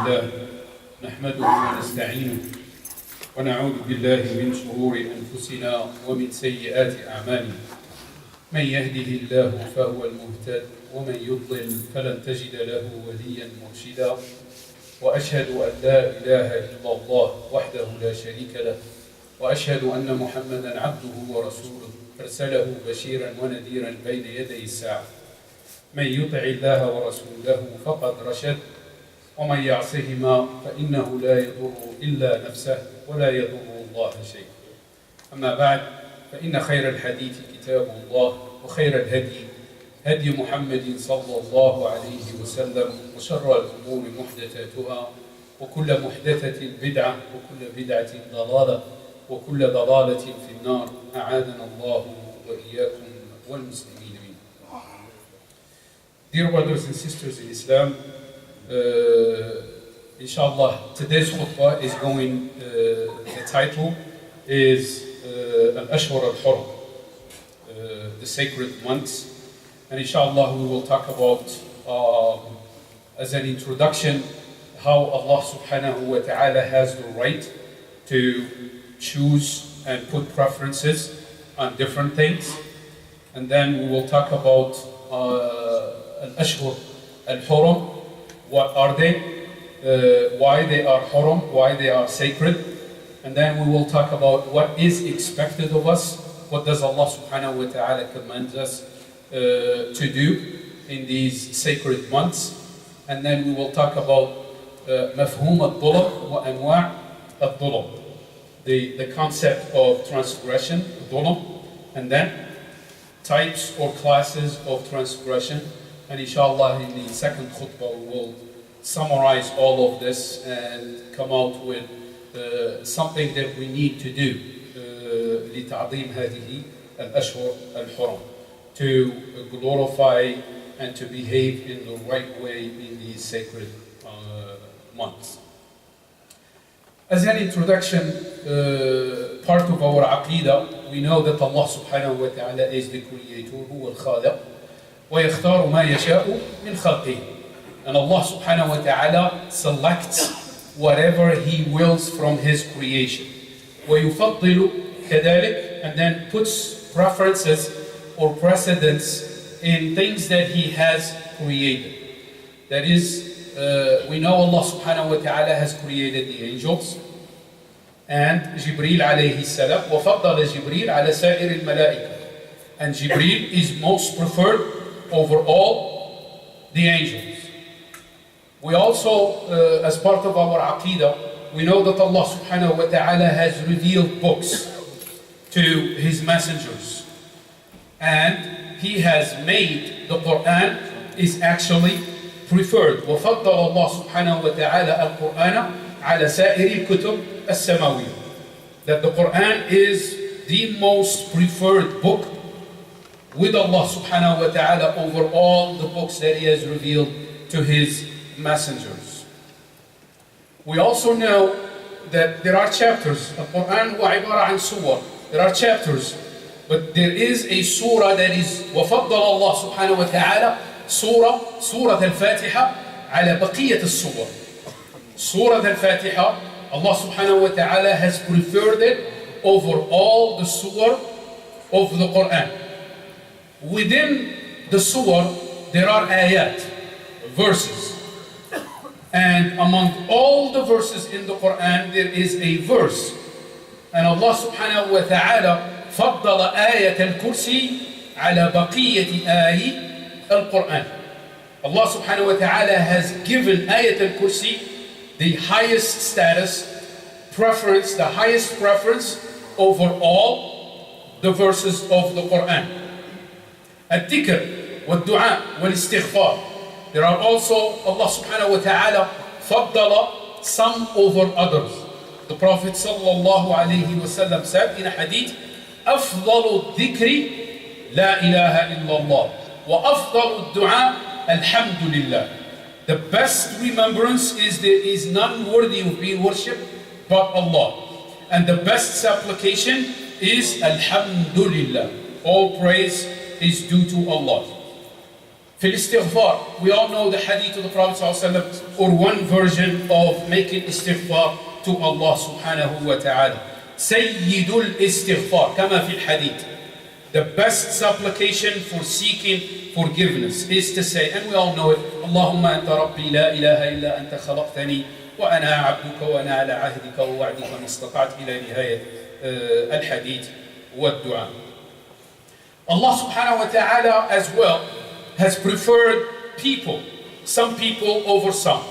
لله نحمده ونستعينه ونعوذ بالله من شرور أنفسنا ومن سيئات أعمالنا من يهده الله فهو المهتد ومن يضلل فلن تجد له وليا مرشدا وأشهد أن لا إله إلا الله وحده لا شريك له وأشهد أن محمدا عبده ورسوله أرسله بشيرا ونذيرا بين يدي الساعة من يطع الله ورسوله فقد رشد ومن يعصهما فإنه لا يضر إلا نفسه ولا يضر الله شيء. أما بعد فإن خير الحديث كتاب الله وخير الهدي هدي محمد صلى الله عليه وسلم وشر الأمور محدثاتها وكل محدثة بدعة وكل بدعة ضلالة وكل ضلالة في النار أعاذنا الله وإياكم والمسلمين. Dear brothers and sisters in Islam, inshallah, today's khutbah is going, the title is Al-Ashhur al-Hurum, the sacred months. And inshallah we will talk about, as an introduction, how Allah subhanahu wa ta'ala has the right to choose and put preferences on different things. And then we will talk about Al-Ashhur al-Hurum, what are they, why they are Hurum, why they are sacred. And then we will talk about what is expected of us, what does Allah subhanahu wa ta'ala command us to do in these sacred months. And then we will talk about مفهوم الظلم وأنواع الظلم, the concept of transgression, ظلم, and then types or classes of transgression. And inshallah in the second khutbah we will summarize all of this and come out with something that we need to do لتعظيم هذه الأشهر الحرم, to glorify and to behave in the right way in these sacred months. As an introduction, part of our aqidah, we know that Allah subhanahu wa ta'ala is the creator, هو الخالق, ويختار ما يشاء من خلقه. And Allah subhanahu wa ta'ala selects whatever He wills from His creation. ويفضل كذلك, and then puts preferences or precedence in things that He has created. That is, we know Allah subhanahu wa ta'ala has created the angels and Jibreel alayhi salam, وفضل جبريل على سائر الملائكة, and Jibreel is most preferred over all the angels. We also, as part of our aqidah, we know that Allah subhanahu wa ta'ala has revealed books to His messengers, and He has made the Quran is actually preferred. وفضل الله سبحانه وتعالى القرآن على سائر الكتب السماوية. That the Quran is the most preferred book with Allah subhanahu wa ta'ala over all the books that He has revealed to His messengers. We also know that there are chapters. The Quran هو عبارة عن سور. There are chapters, but there is a surah that is وفضل الله سبحانه وتعالى سورة الفاتحة على بقية السور. Surah al-Fatiha, Allah subhanahu wa ta'ala has preferred it over all the surah of the Quran. Within the surah, there are ayat, verses. And among all the verses in the Quran, there is a verse. And Allah subhanahu wa ta'ala فضل آية الكرسي على بقية آية Al-Quran. Allah subhanahu wa ta'ala has given Ayat al-Kursi the highest status, preference, the highest preference over all the verses of the Quran. Al-Dhikr, wal-Du'a, wal-Istighfar. There are also, Allah subhanahu wa ta'ala faddala some over others. The Prophet sallallahu alayhi wa sallam said in a hadith, أفضل الذكر لا إله إلا الله وأفضل الدعاء الحمد لله. The best remembrance is there is none worthy of being worshipped but Allah. And the best supplication is Alhamdulillah. All praise is due to Allah. في الاستغفار, we all know the hadith of the Prophet ﷺ, or one version of making istighfar to Allah subhanahu wa ta'ala. سيد الاستغفار كما في الحديث. The best supplication for seeking forgiveness is to say, and we all know it, اللهم أنت ربي لا إله إلا أنت خلقتني وأنا عبدك وأنا على عهدك ووعدك ما استطعت إلى نهاية الحديث والدعاء. Allah subhanahu wa ta'ala as well has preferred people, some people over some.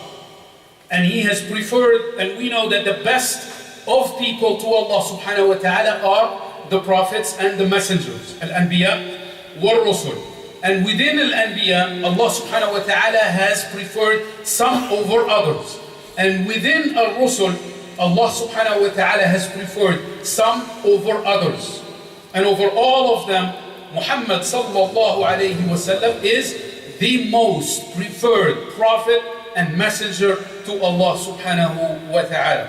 And He has preferred, and we know that the best of people to Allah subhanahu wa ta'ala are the prophets and the messengers, al-anbiya wal-rusul. And within al-anbiya, Allah subhanahu wa ta'ala has preferred some over others. And within al-rusul, Allah subhanahu wa ta'ala has preferred some over others. And over all of them, Muhammad sallallahu alayhi wa sallam is the most preferred prophet and messenger to Allah subhanahu wa ta'ala.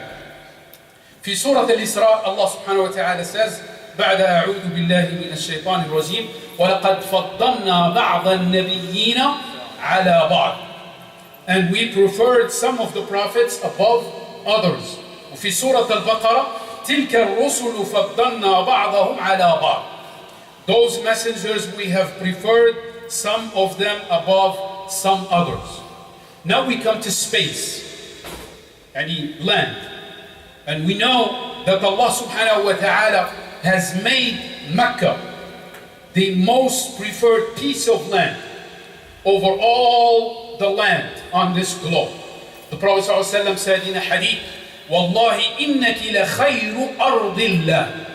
في سورة الإسراء Allah subhanahu wa ta'ala says, بعد أعوذ بالله من الشيطان الرجيم ولقد فضلنا بعض النبيين على بعض. And we preferred some of the prophets above others. وفي سورة البقرة تلك الرسل فضلنا بعضهم على بعض. Those messengers we have preferred some of them above some others. Now we come to space, and land. And we know that Allah subhanahu wa ta'ala has made Mecca the most preferred piece of land over all the land on this globe. The Prophet ﷺ said in a hadith, Wallahi innaki la khayru ardillah.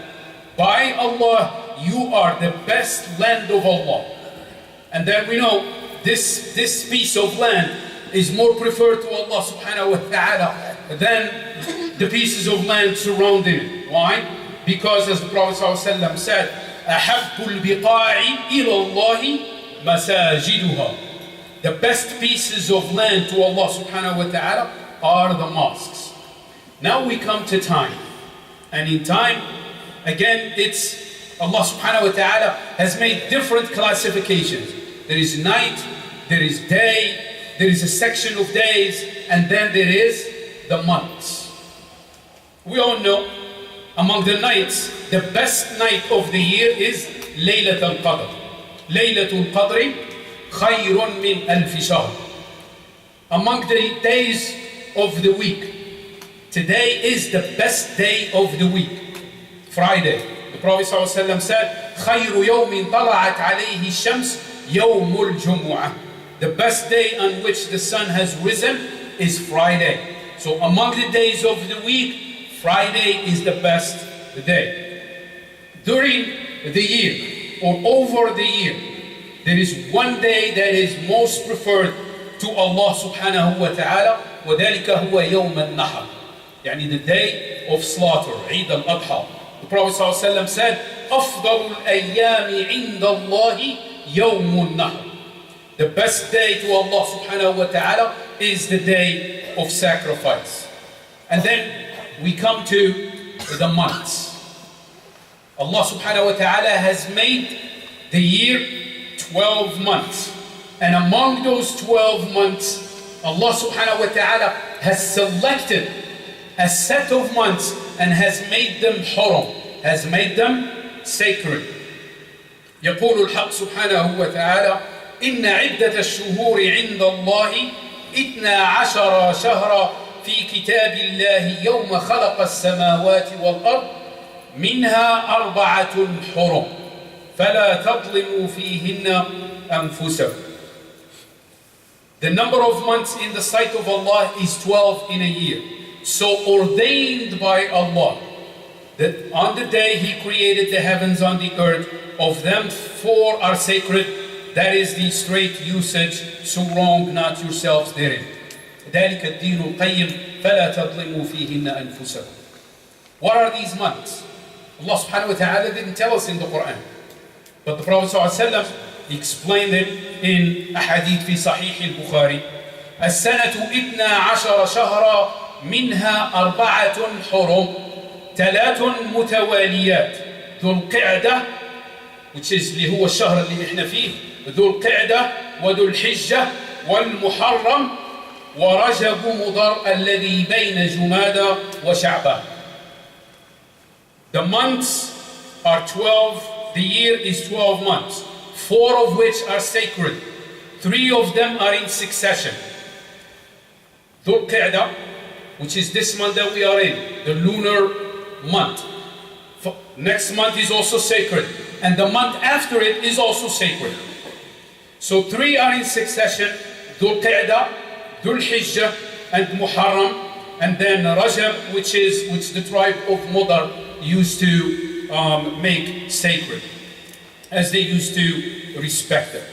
By Allah, you are the best land of Allah. And then we know this piece of land is more preferred to Allah subhanahu wa ta'ala than the pieces of land surrounding it. Why? Because as the Prophet ﷺ said, أَحَبُّ الْبِقَاعِ إِلَى اللَّهِ مَسَاجِدُهَا. The best pieces of land to Allah subhanahu wa ta'ala are the mosques. Now we come to time. And in time, again, it's Allah subhanahu wa ta'ala has made different classifications. There is night, there is day, there is a section of days, and then there is the months. We all know among the nights, the best night of the year is Laylat al-Qadr. Laylatul Qadr khayrun min alf shahr. Among the days of the week, today is the best day of the week, Friday. The Prophet ﷺ said, خَيْرُ يَوْمٍ طَلَعَتْ عَلَيْهِ الشَّمْسِ يَوْمُ الْجُمُعَةِ. The best day on which the sun has risen is Friday. So among the days of the week, Friday is the best day. During the year, or over the year, there is one day that is most preferred to Allah subhanahu wa ta'ala, وَذَلِكَ هُوَ يَوْمَ النَّحَرِ. يعني the day of slaughter, Eid al-Adha. The Prophet ﷺ said, أَفْضَلُ الْأَيَّامِ عِنْدَ اللَّهِ يَوْمُ النَّحْرِ. The best day to Allah subhanahu wa ta'ala is the day of sacrifice. And then we come to the months. Allah subhanahu wa ta'ala has made the year 12 months. And among those 12 months, Allah subhanahu wa ta'ala has selected a set of months and has made them haram, has made them sacred. يقول الحق سبحانه وتعالى إن عدة الشهور عند الله 12 شهرا في كتاب الله يوم خلق السماوات والأرض منها 4 حرم فلا تظلموا فيهن أنفسكم. The number of months in the sight of Allah is 12 in a year. So ordained by Allah that on the day He created the heavens on the earth, of them 4 are sacred. That is the straight usage, so wrong not yourselves therein. ذلك الدين القيم فلا تظلموا فيهن أنفسكم. What are these months? Allah subhanahu wa ta'ala didn't tell us in the Quran. But the Prophet ﷺ explained it in a hadith في صحيح البخاري. السنة 12 شهرا منها 4 حرم 3 متواليات ذو القعدة, which is اللي هو الشهر اللي احنا فيه, ذو القعدة وذو الحجة والمحرم ورجب مضر الذي بين جمادى وشعبان. The months are 12, the year is 12 months, 4 of which are sacred, 3 of them are in succession. Dhul Qa'dah, which is this month that we are in, the lunar month. Next month is also sacred, and the month after it is also sacred. So 3 are in succession, Dhul Qa'dah, Dhul Hijjah, and Muharram, and then Rajab, which the tribe of Mudar used to make sacred, as they used to respect it.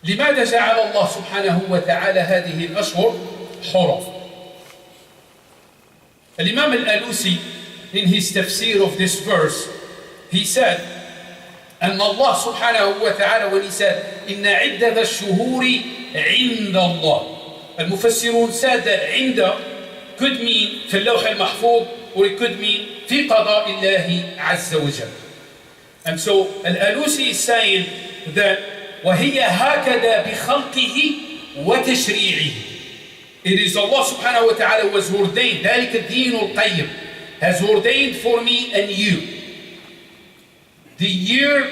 لماذا جعل الله سبحانه وتعالى هذه الأشهر حرم؟ Imam al-Alusi, in his tafsir of this verse, he said, and Allah subhanahu wa ta'ala, when he said, إِنَّ عِدَّةَ الشُّهُورِ عِنْدَ اللَّهِ, المفسرون said that عند could mean في اللوح المحفوظ, or it could mean في قضاء الله عز وجل. And so al-Alusi is saying that وَهِيَ هَكَذَا بِخَلْقِهِ وَتَشْرِيعِهِ. It is Allah subhanahu wa ta'ala who has ordained, ذَلِكَ الدِّينُ الْقَيِّمُ, has ordained for me and you. The year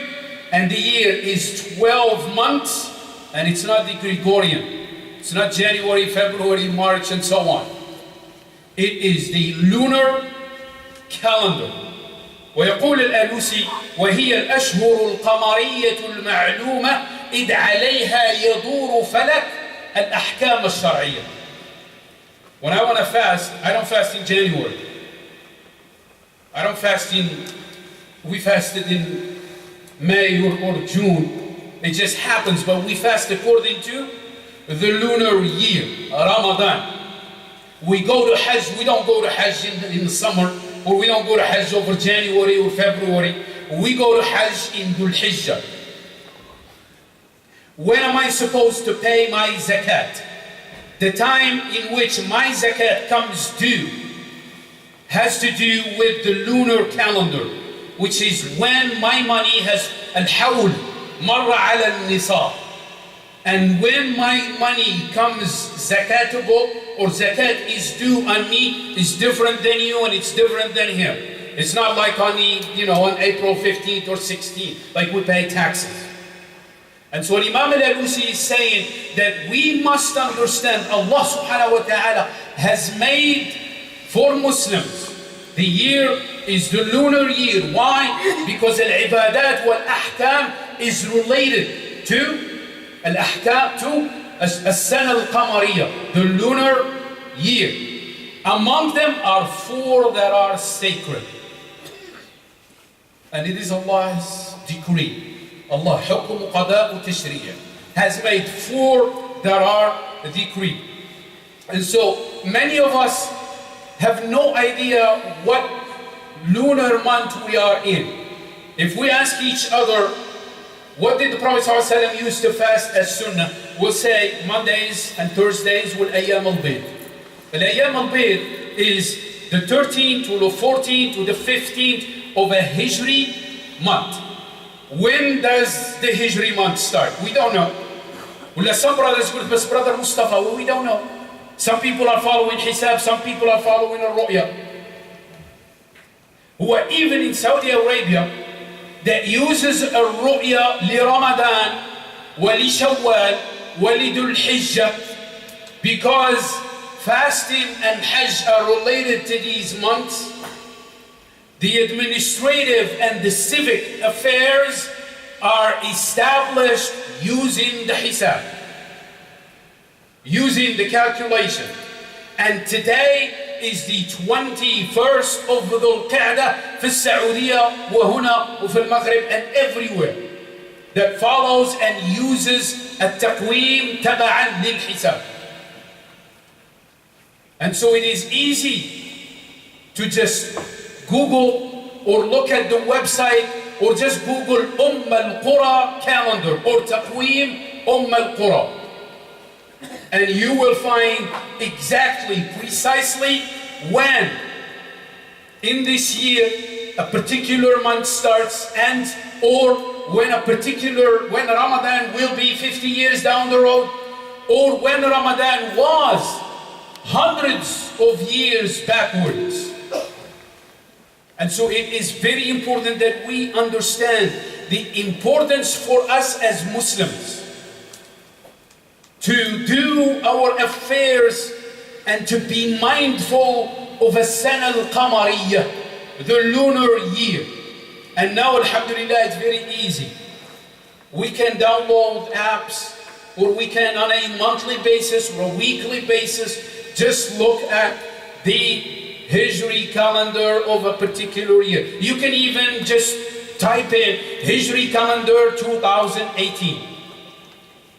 is 12 months, and it's not the Gregorian. It's not January, February, March, and so on. It is the lunar calendar. ويقول الألوسي وهي الأشهر القمرية المعلومة إذ عليها يدور فلك الأحكام الشرعية. When I want to fast, I don't fast in January. We fasted in May or June. It just happens, but we fast according to the lunar year, Ramadan. We go to Hajj, we don't go to Hajj in the summer, or we don't go to Hajj over January or February. We go to Hajj in Dhul Hijjah. When am I supposed to pay my zakat? The time in which my zakat comes due has to do with the lunar calendar, which is when my money has al-hawl, marra ala al-nisab. And when my money comes zakatable, or zakat is due on me, is different than you and it's different than him. It's not like on April 15th or 16th, like we pay taxes. And so Imam al-Alusi is saying that we must understand Allah subhanahu wa ta'ala has made for Muslims, the year is the lunar year. Why? Because al-ibadat wal-ahkam is related to al-ahkam, to as-sana al-qamariyah, the lunar year. Among them are 4 that are sacred. And it is Allah's decree. Allah, حكم قضاء تشريع, has made 4 that are decreed. And so many of us have no idea what lunar month we are in. If we ask each other, what did the Prophet ﷺ used to fast as sunnah? We'll say Mondays and Thursdays with Ayyam al-Bid. Al-Ayyam al-Bid is the 13th to the 14th to the 15th of a Hijri month. When does the Hijri month start? We don't know. Well, some brothers go, but Brother Mustafa, well, we don't know. Some people are following Hisab, some people are following Al-Ru'ya. Who are even in Saudi Arabia, that uses Al-Ru'ya li Ramadan, wa li Shawwal, wa li Dhul Hijjah, because fasting and Hajj are related to these months. The administrative and the civic affairs are established using the hisab, using the calculation. And today is the 21st of Dhul Qa'dah في السعودية وهنا وفي المغرب and everywhere, that follows and uses التقويم تبعا للحساب. And so it is easy to just Google or look at the website, or just Google al-Qura calendar or Taqweem al-Qura, and you will find exactly, precisely when in this year a particular month starts, and or when when Ramadan will be 50 years down the road, or when Ramadan was hundreds of years backwards. And so it is very important that we understand the importance for us as Muslims to do our affairs and to be mindful of a sana al-qamariyah, the lunar year. And now, alhamdulillah, it's very easy. We can download apps, or we can on a monthly basis or a weekly basis just look at the Hijri calendar of a particular year. You can even just type in Hijri calendar 2018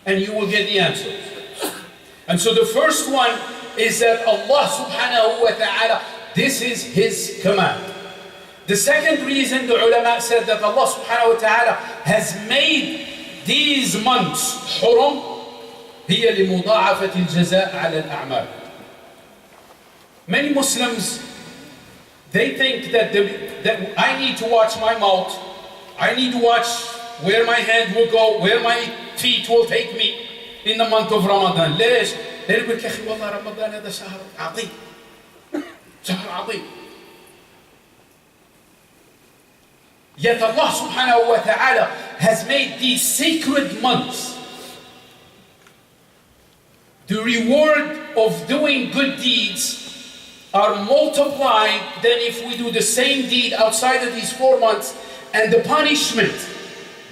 and you will get the answers. And so the first one is that Allah subhanahu wa ta'ala, this is His command. The second reason the ulama said that Allah subhanahu wa ta'ala has made these months حرم هي لمضاعفة الجزاء على الأعمال. Many Muslims, they think that I need to watch my mouth, I need to watch where my hand will go, where my feet will take me in the month of Ramadan. ليش؟ لأنه يقول يا أخي والله رمضان هذا شهر عظيم، شهر عظيم. Yet Allah subhanahu wa ta'ala has made these sacred months. The reward of doing good deeds are multiplied than if we do the same deed outside of these 4 months, and the punishment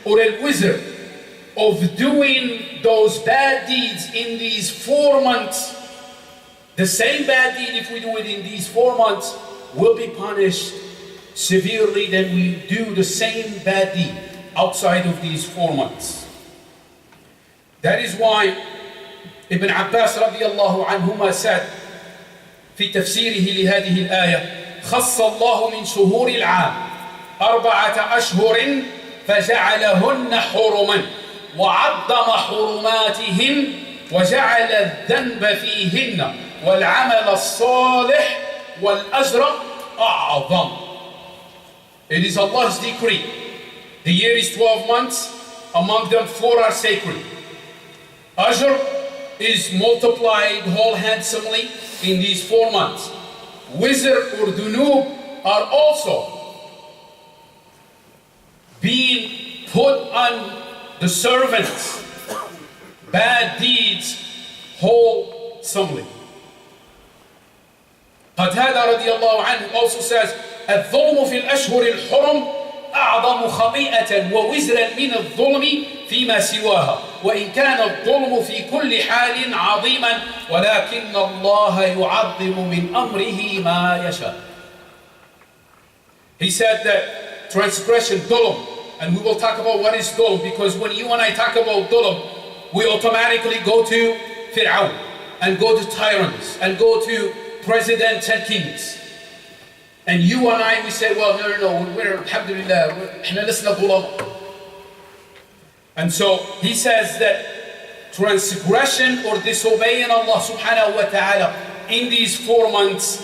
or al-wizr of doing those bad deeds in these 4 months, the same bad deed if we do it in these 4 months will be punished severely than we do the same bad deed outside of these 4 months. That is why Ibn Abbas radiallahu anhuma said في تفسيره لهذه الآية خص الله من شهور العام 4 أشهر فجعلهن حرما وعظم حرماتهن وجعل الذنب فيهن والعمل الصالح والأجر أعظم. It is Allah's decree. The year is 12 months, among them 4 are sacred. Ajr is multiplied whole handsomely in these 4 months. Wizr or dunub are also being put on the servants. Bad deeds wholesomely. Qatada radiallahu anhu also says, الظلم في الأشهر الحرم أعظم خطيئة ووزرا من الظلم فيما سواها وإن كان الظلم في كل حال عظيما ولكن الله يعظم من أمره ما يشاء. He said that transgression, dhulm, and we will talk about what is dhulm, because when you and I talk about dhulm, we automatically go to Fir'aun and go to tyrants and go to presidents and kings. And you and I, we say, well, no, we're, alhamdulillah, احنا لسنا ظلم. And so he says that transgression or disobeying Allah subhanahu wa ta'ala in these 4 months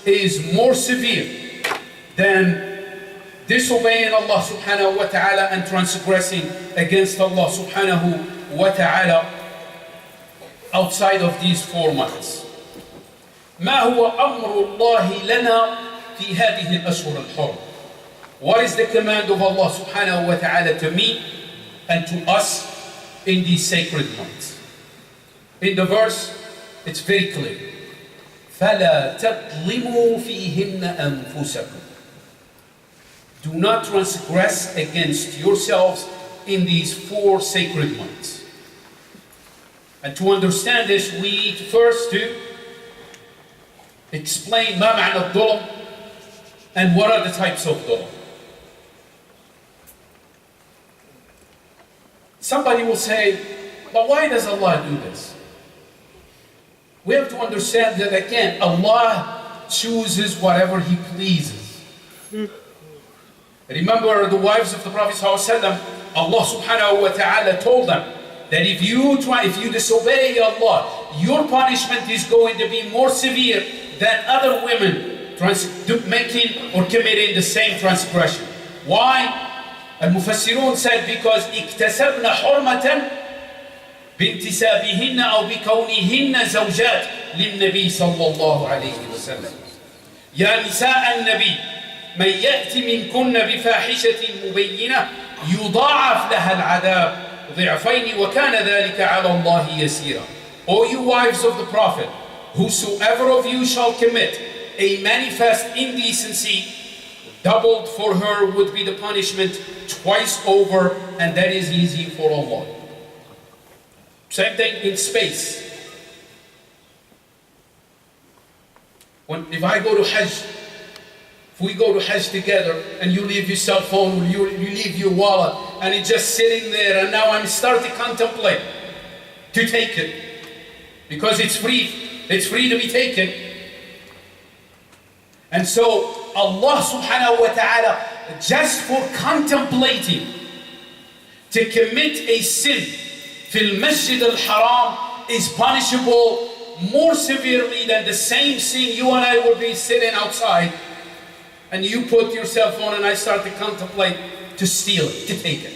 is more severe than disobeying Allah subhanahu wa ta'ala and transgressing against Allah subhanahu wa ta'ala outside of these 4 months. ما هو أمر الله لنا في هذه الأشهر الحرم? What is the command of Allah subhanahu wa ta'ala to me and to us in these sacred months? In the verse, it's very clear. فَلَا تَظْلِمُوا فِيهِنَّ أَنفُسَكُمْ. Do not transgress against yourselves in these 4 sacred months. And to understand this, we need first to explain ما معنى الظلم and what are the types of dhulm. Somebody will say, but why does Allah do this? We have to understand that again, Allah chooses whatever He pleases. Remember the wives of the Prophet ﷺ, Allah subhanahu wa ta'ala told them that if you disobey Allah, your punishment is going to be more severe than other women making or committing the same transgression. Why? المفسرون said because اكتسبن حرمة بانتسابهن أو بكونهن زوجات للنبي صلى الله عليه وسلم. يا نساء النبي من يأتي منكن بفاحشة مبينة يضاعف لها العذاب ضعفين وكان ذلك على الله يسيرا. O you wives of the Prophet, whosoever of you shall commit a manifest indecency, doubled for her would be the punishment twice over, and that is easy for Allah. Same thing in space. If I go to Hajj, if we go to Hajj together and you leave your cell phone, you leave your wallet, and it's just sitting there, and now I'm starting to contemplate to take it because it's free to be taken. And so Allah subhanahu wa ta'ala, just for contemplating to commit a sin fil masjid al-haram is punishable more severely than the same sin you and I would be sitting outside and you put your cell phone and I start to contemplate to steal it, to take it.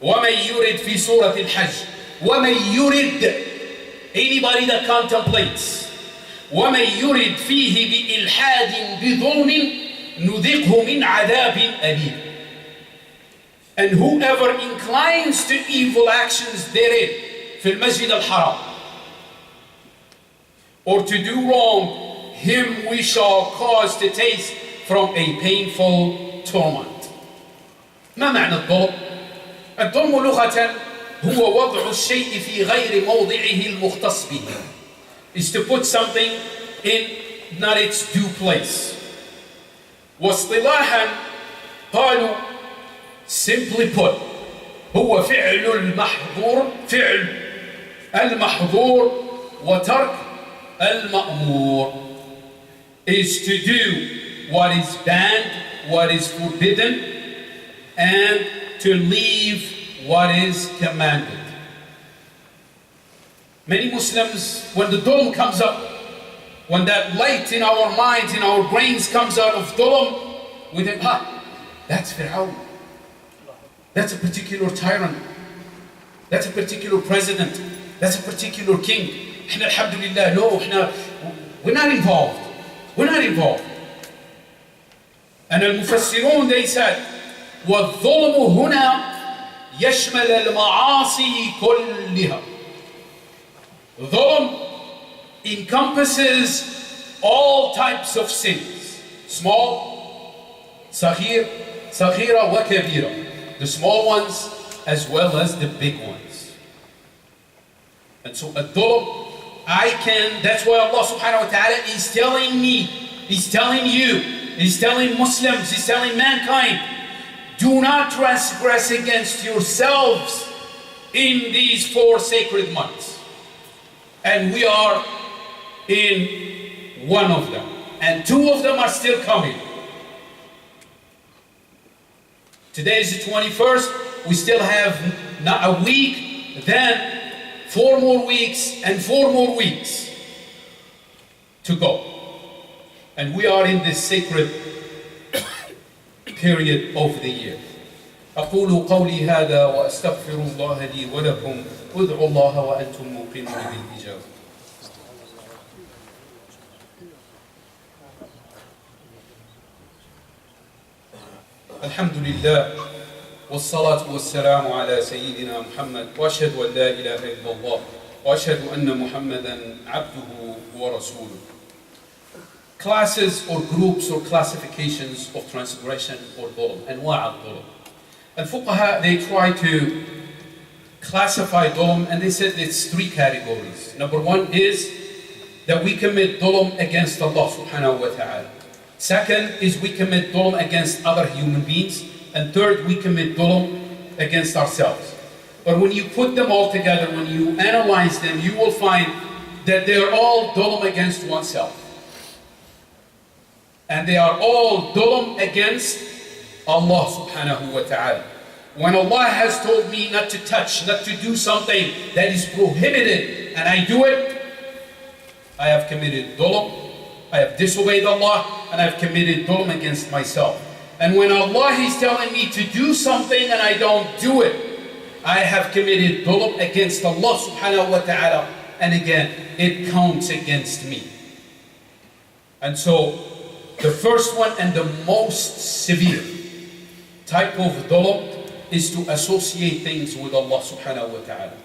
وَمَنْ يُرِدْ فِي سُورَةِ الْحَجِّ وَمَنْ يُرِدْ, anybody that contemplates, وَمَنْ يُرِدْ فِيهِ بِإِلْحَادٍ بِظُلْمٍ نُذِقْهُ مِنْ عَذَابٍ أَلِيمٍ. And whoever inclines to evil actions therein, fil masjid al-haram, or to do wrong, him we shall cause to taste from a painful torment. ما معنى الظلم؟ الظلم لغة هو وضع الشيء في غير موضعه المختص به. Is to put something in not its due place. واصطلاحا قالوا, simply put, هو فعل المحظور وترك المأمور, is to do what is banned, what is forbidden, and to leave what is commanded. Many Muslims, when the dhulm comes up, when that light in our minds, in our brains comes out of dhulm, we think, that's Fir'aun. That's a particular tyrant. That's a particular president. That's a particular king. احنا alhamdulillah, no, we're not involved. We're not involved. And المفسرون they said, والظلم هنا يشمل المعاصي كلها. Dhulm encompasses all types of sins. Small, صغيرة وكبيرة. The small ones as well as the big ones. And so الظلم, that's why Allah subhanahu wa ta'ala is telling me, He's telling you, He's telling Muslims, He's telling mankind, do not transgress against yourselves in these 4 sacred months. And we are in one of them. And 2 of them are still coming. Today is the 21st. We still have not a week, then 4 more weeks and 4 more weeks to go. And we are in this sacred period of the year. أقول قولي هذا وأستغفر الله لي ولكم وادعوا الله وأنتم موقنون بالإجابة. الحمد لله والصلاة والسلام على سيدنا محمد وأشهد أن لا إله إلا الله وأشهد أن محمدا عبده ورسوله. Classes or groups or classifications of transgression or dhulm, أنواع الظلم. Al-Fuqaha, they try to classify dhulm and they said it's 3 categories. Number 1 is that we commit dhulm against Allah subhanahu wa ta'ala. Second is we commit dhulm against other human beings. And third, we commit dhulm against ourselves. But when you put them all together, when you analyze them, you will find that they're all dhulm against oneself. And they are all dhulm against Allah subhanahu wa ta'ala. When Allah has told me not to touch, not to do something that is prohibited, and I do it, I have committed dhulm, I have disobeyed Allah, and I have committed dhulm against myself. And when Allah is telling me to do something and I don't do it, I have committed dhulm against Allah subhanahu wa ta'ala. And again, it counts against me. And so, the first one and the most severe type of dhulm is to associate things with Allah subhanahu wa ta'ala.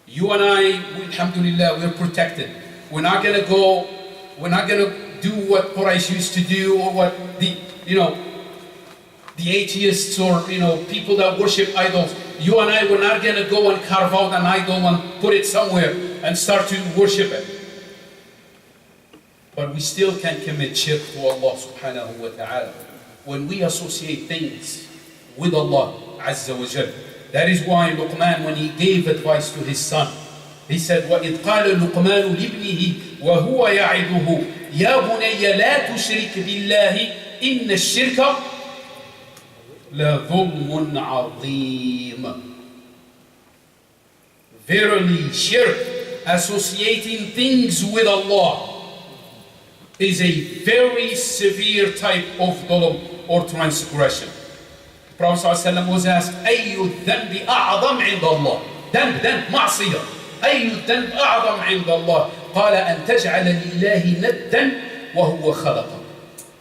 You and I, alhamdulillah, we're protected. We're not going to do what Quraysh used to do, or what the atheists or people that worship idols. You and I, we're not going to go and carve out an idol and put it somewhere and start to worship it. But we still can commit shirk to Allah subhanahu wa ta'ala when we associate things with Allah azza wa jal. That is why Luqman, when he gave advice to his son, he said, وَإِذْ قَالَ لُقْمَانُ لِابْنِهِ وَهُوَ يَعِظُهُ يَا بُنَيَّ لَا تُشْرِكْ بِاللَّهِ إِنَّ الشِّرْكَ لَظُلْمٌ عَظِيمٌ. Verily, shirk, associating things with Allah, is a very severe type of dhulm or transgression. The Prophet ﷺ was asked, أَيُّ الذَّنْبِ أَعْظَمْ عِنْدَ اللَّهِ ذنب معصية أي الذنب أعظم عند الله قال أن تجعل لله ندا وهو خلقك.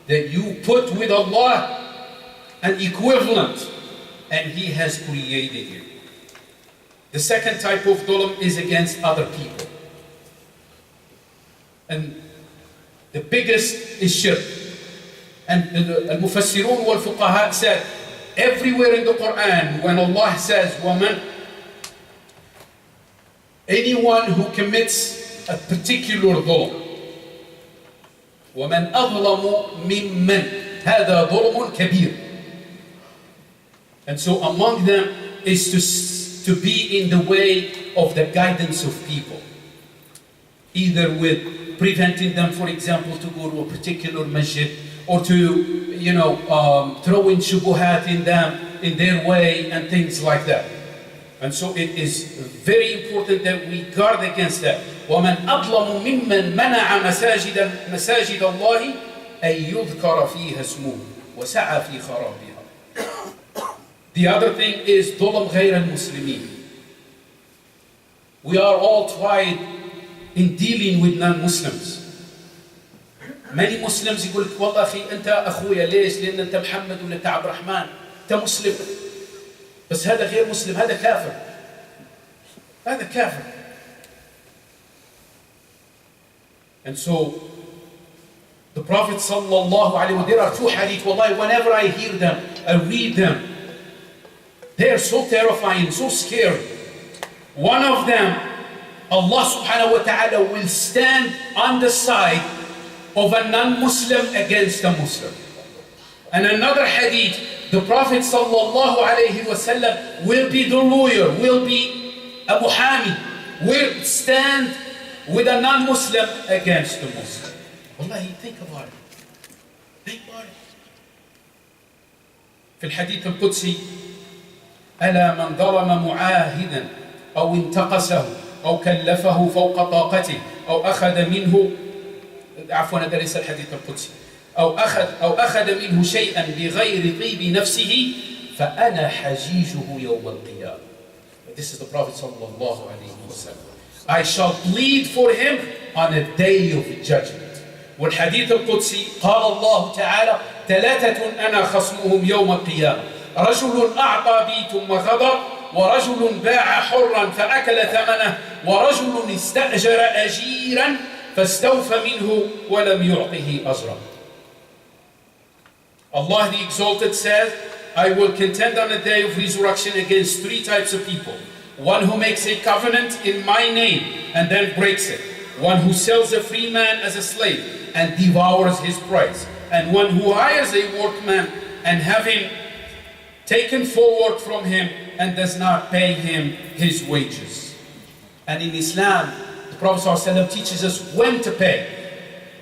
That you put with Allah an equivalent and He has created you. The second type of dhulm is against other people. And the biggest is shirk. And the Mufassirun wal Fuqaha said, everywhere in the Quran, when Allah says, anyone who commits a particular dhulm, وَمَنْ أَظْلَمُ مِمَّنْ هَذَا ظُلْمٌ كَبِيرٌ. And so among them is to be in the way of the guidance of people. Either with preventing them, for example, to go to a particular masjid, or to, throw in shubuhat in them, in their way, and things like that. And so it is very important that we guard against that. وَمَنْ أَظْلَمُ مِمَّنْ مَنَعَ مَسَاجِدَ اللَّهِ أَن يُذْكَرَ فِيهَا اسْمُهُ وَسَعَى فِي خَرَابِهَا. The other thing is ظلم غير المسلمين. We are all tried in dealing with non-Muslims. Many Muslims يقول لك والله أخي أنت أخويا ليش؟ لأن أنت محمد ولا أنت عبد الرحمن، أنت مسلم. بس هذا غير مسلم، هذا كافر. هذا كافر. And so the Prophet sallallahu alaihi wasallam, there are two hadith, wallahi, whenever I hear them, I read them, they are so terrifying, so scary. One of them, Allah subhanahu wa ta'ala will stand on the side of a non-Muslim against a Muslim. And another hadith, the Prophet sallallahu alayhi wasallam will be the lawyer, will be a muhami, will stand with a non-Muslim against the Muslim. Wallahi, think about it. Think about it. في الحديث القدسي ألا من ظلم معاهدا أو انتقصه أو كلفه فوق طاقته أو أخذ منه، عفوا هذا ليس الحديث القدسي، أو أخذ منه شيئا بغير طيب نفسه فأنا حجيجه يوم القيامة. This is the Prophet sallallahu alayhi wa sallam. I shall plead for him on a day of judgment. والحديث القدسي قال الله تعالى ثلاثة أنا خصمهم يوم القيامة، رجل أعطى بي ثم غضب، ورجل باع حرا فأكل ثمنه، ورجل استأجر أجيرا فاستوفى منه ولم يعطه أجرا. Allah the Exalted says, I will contend on the day of resurrection against three types of people. One who makes a covenant in my name and then breaks it. One who sells a free man as a slave and devours his price. And one who hires a workman and having taken full work from him and does not pay him his wages. And in Islam, the Prophet ﷺ teaches us when to pay.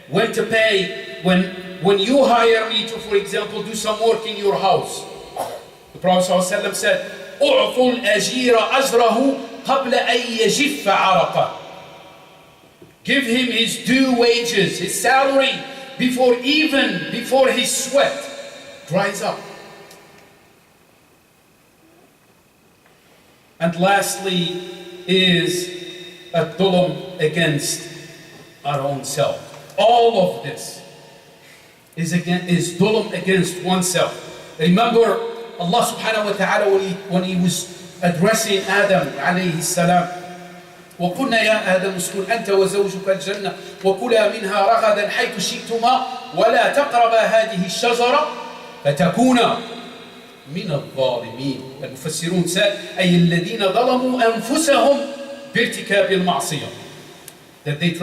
When to pay when you hire me to, for example, do some work in your house. The Prophet ﷺ said, أُعْطُوا الْأَجِيرَ أَجْرَهُ قَبْلَ أَن يَجِفَّ عَرَقَهُ. Give him his due wages, his salary, before his sweat dries up. And lastly is ad-dhulm against our own self. All of this is dhulm against oneself. Remember Allah subhanahu wa ta'ala when he was addressing Adam alayhi salam, وَقُلْنَا يَا آدَمُ اسْكُنْ أَنْتَ وَزَوْجُكَ الْجَنَّةَ وَكُلَا مِنْهَا رَغَدًا حَيْثُ شِئْتُمَا وَلَا تَقْرَبَا هَذِهِ الشَّجَرَةَ فَتَكُونَا مِنَ الظَّالِمِينَ. المفسرون said أي الذين ظلموا أنفسهم بارتكاب المعصية, that they